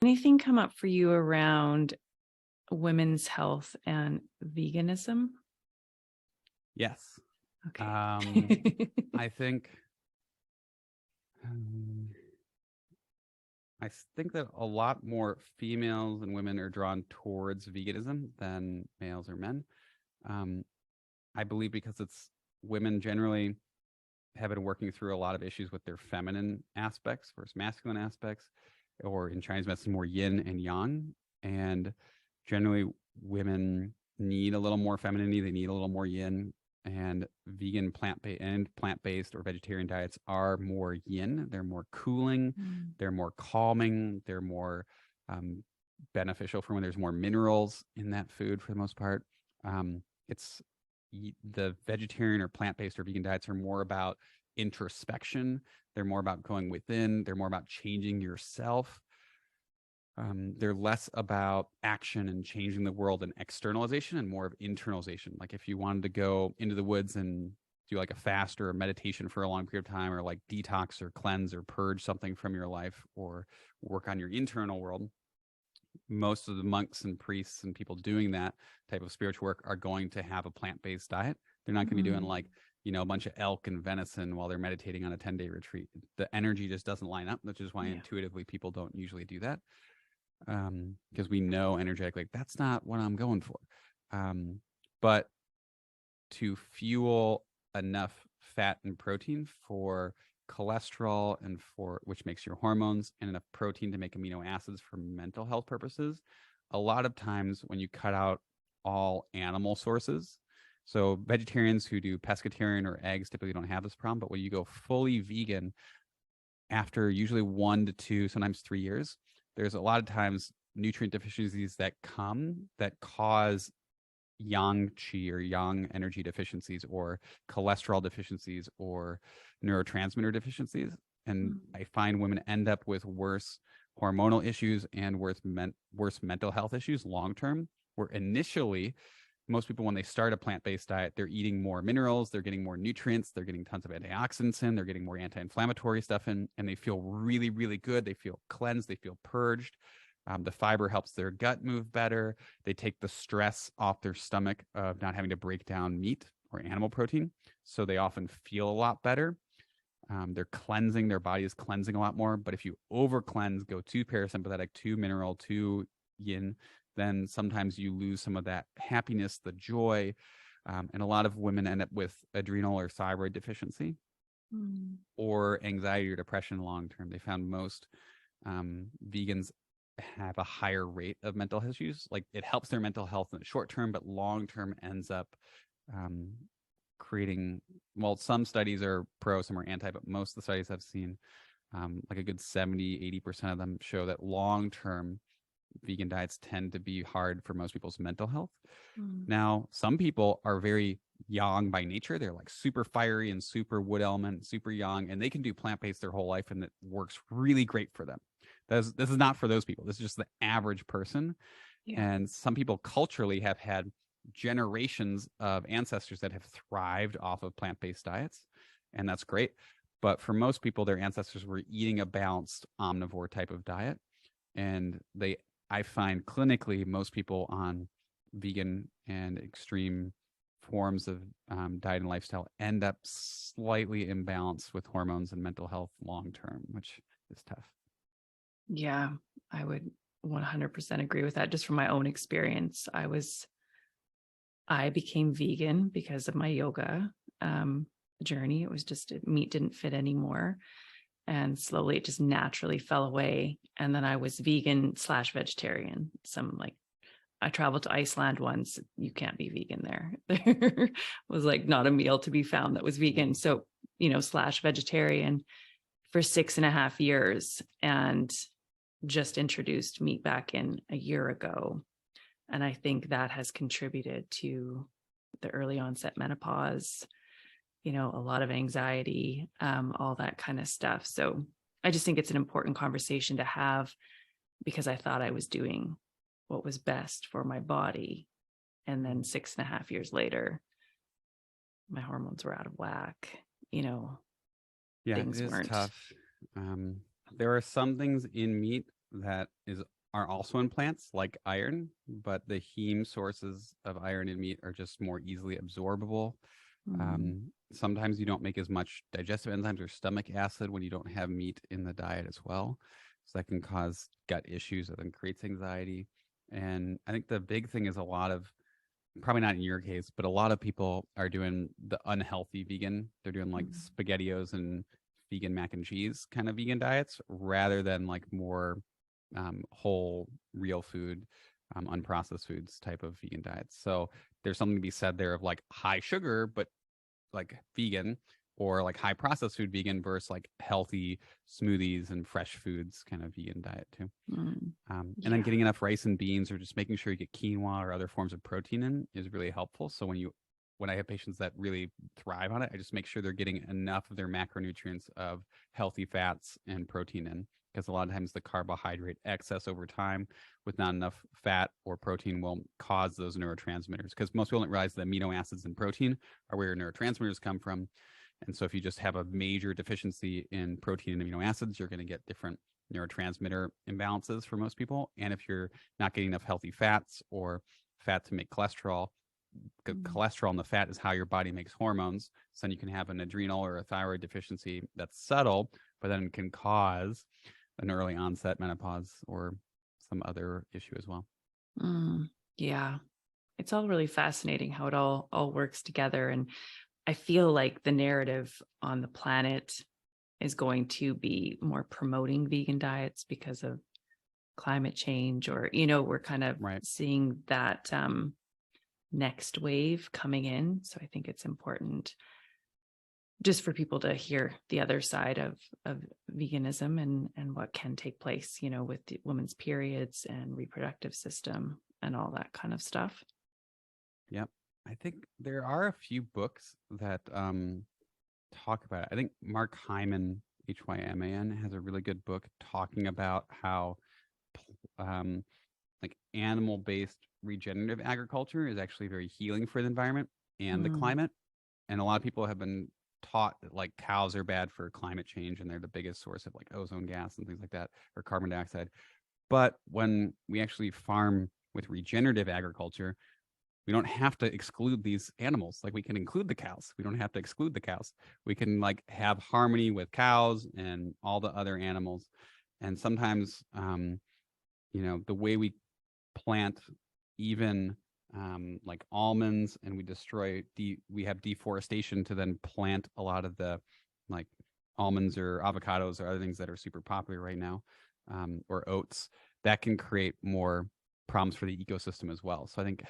Anything come up for you around women's health and veganism? Yes. Okay. I think that a lot more females and women are drawn towards veganism than males or men. I believe because women generally have been working through a lot of issues with their feminine aspects versus masculine aspects, or in Chinese medicine, more yin and yang. And generally, women need a little more femininity. They need a little more yin. And vegan, plant-based or vegetarian diets are more yin. They're more cooling. They're more calming. They're more beneficial for when there's more minerals in that food for the most part. The vegetarian or plant-based or vegan diets are more about introspection. They're more about going within. They're more about changing yourself. They're less about action and changing the world and externalization, and more of internalization. Like if you wanted to go into the woods and do like a fast or a meditation for a long period of time, or like detox or cleanse or purge something from your life, or work on your internal world, most of the monks and priests and people doing that type of spiritual work are going to have a plant-based diet. They're not going to be doing like, a bunch of elk and venison while they're meditating on a 10-day retreat. The energy just doesn't line up, which is why intuitively people don't usually do that. Because we know energetically that's not what I'm going for. But to fuel enough fat and protein for cholesterol and which makes your hormones, and enough protein to make amino acids for mental health purposes, a lot of times when you cut out all animal sources, so vegetarians who do pescatarian or eggs typically don't have this problem, but when you go fully vegan, after usually 1 to 2, sometimes 3 years, there's a lot of times nutrient deficiencies that cause yang qi or yang energy deficiencies, or cholesterol deficiencies, or neurotransmitter deficiencies. And I find women end up with worse hormonal issues and worse mental health issues long term, where initially most people, when they start a plant-based diet, they're eating more minerals, they're getting more nutrients, they're getting tons of antioxidants in, they're getting more anti-inflammatory stuff in, and they feel really, really good. They feel cleansed, they feel purged. The fiber helps their gut move better. They take the stress off their stomach of not having to break down meat or animal protein, so they often feel a lot better. They're cleansing, their body is cleansing a lot more. But if you over cleanse, go too parasympathetic, too mineral, too yin, then sometimes you lose some of that happiness, the joy. And a lot of women end up with adrenal or thyroid deficiency, or anxiety or depression long term. They found most vegans have a higher rate of mental issues. Like it helps their mental health in the short term, but long term ends up creating, well, some studies are pro, some are anti, but most of the studies I've seen, like a good 70-80% of them show that long term vegan diets tend to be hard for most people's mental health. Now, some people are very yang by nature. They're like super fiery and super wood element, super yang, and they can do plant-based their whole life, and it works really great for them. This is not for those people. This is just the average person. And some people culturally have had generations of ancestors that have thrived off of plant-based diets, and that's great. But for most people, their ancestors were eating a balanced omnivore type of diet, and I find clinically most people on vegan and extreme forms of diet and lifestyle end up slightly imbalanced with hormones and mental health long term, which is tough. Yeah, I would 100% agree with that. Just from my own experience, I became vegan because of my yoga journey. It was just meat didn't fit anymore. And slowly it just naturally fell away. And then I was vegan/vegetarian. I traveled to Iceland once. You can't be vegan there. There was like not a meal to be found that was vegan. So, /vegetarian for 6.5 years, and just introduced meat back in a year ago. And I think that has contributed to the early onset menopause, a lot of anxiety, all that kind of stuff. So I just think it's an important conversation to have, because I thought I was doing what was best for my body. And then 6.5 years later, my hormones were out of whack, Yeah, things it is weren't tough. There are some things in meat that are also in plants, like iron, but the heme sources of iron in meat are just more easily absorbable. Sometimes you don't make as much digestive enzymes or stomach acid when you don't have meat in the diet as well. So that can cause gut issues that then creates anxiety. And I think the big thing is probably not in your case, but a lot of people are doing the unhealthy vegan. They're doing like SpaghettiOs and vegan mac and cheese kind of vegan diets rather than like more whole, real food, unprocessed foods type of vegan diets. So there's something to be said there of like high sugar, but like vegan, or like high processed food vegan versus like healthy smoothies and fresh foods kind of vegan diet too. And then getting enough rice and beans, or just making sure you get quinoa or other forms of protein in, is really helpful. So when I have patients that really thrive on it, I just make sure they're getting enough of their macronutrients of healthy fats and protein in, because a lot of times the carbohydrate excess over time with not enough fat or protein will cause those neurotransmitters, because most people don't realize the amino acids and protein are where your neurotransmitters come from. And so if you just have a major deficiency in protein and amino acids, you're going to get different neurotransmitter imbalances for most people. And if you're not getting enough healthy fats or fat to make cholesterol, cholesterol and the fat is how your body makes hormones. So then you can have an adrenal or a thyroid deficiency that's subtle, but then can cause an early onset menopause or some other issue as well. Yeah. It's all really fascinating how it all works together. And I feel like the narrative on the planet is going to be more promoting vegan diets because of climate change, or, we're kind of seeing that next wave coming in. So I think it's important just for people to hear the other side of veganism and what can take place, with the women's periods and reproductive system and all that kind of stuff. Yep. I think there are a few books that talk about it. I think Mark Hyman, Hyman, has a really good book talking about how like animal-based regenerative agriculture is actually very healing for the environment and the climate. And a lot of people have been taught that like cows are bad for climate change and they're the biggest source of like ozone gas and things like that, or carbon dioxide. But when we actually farm with regenerative agriculture, we don't have to exclude these animals. Like we can include the cows. We don't have to exclude the cows. We can like have harmony with cows and all the other animals. And sometimes, the way we plant even like almonds, and we have deforestation to then plant a lot of the like almonds or avocados or other things that are super popular right now, or oats, that can create more problems for the ecosystem as well. So I think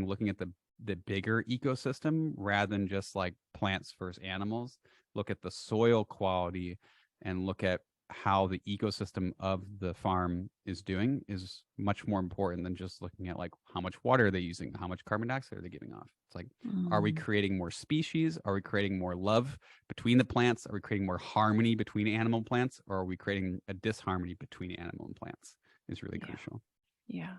looking at the bigger ecosystem rather than just like plants versus animals, look at the soil quality and look at how the ecosystem of the farm is doing is much more important than just looking at like how much water are they using, how much carbon dioxide are they giving off. It's like, are we creating more species? Are we creating more love between the plants? Are we creating more harmony between animal and plants? Or are we creating a disharmony between animal and plants? Is really crucial. Yeah.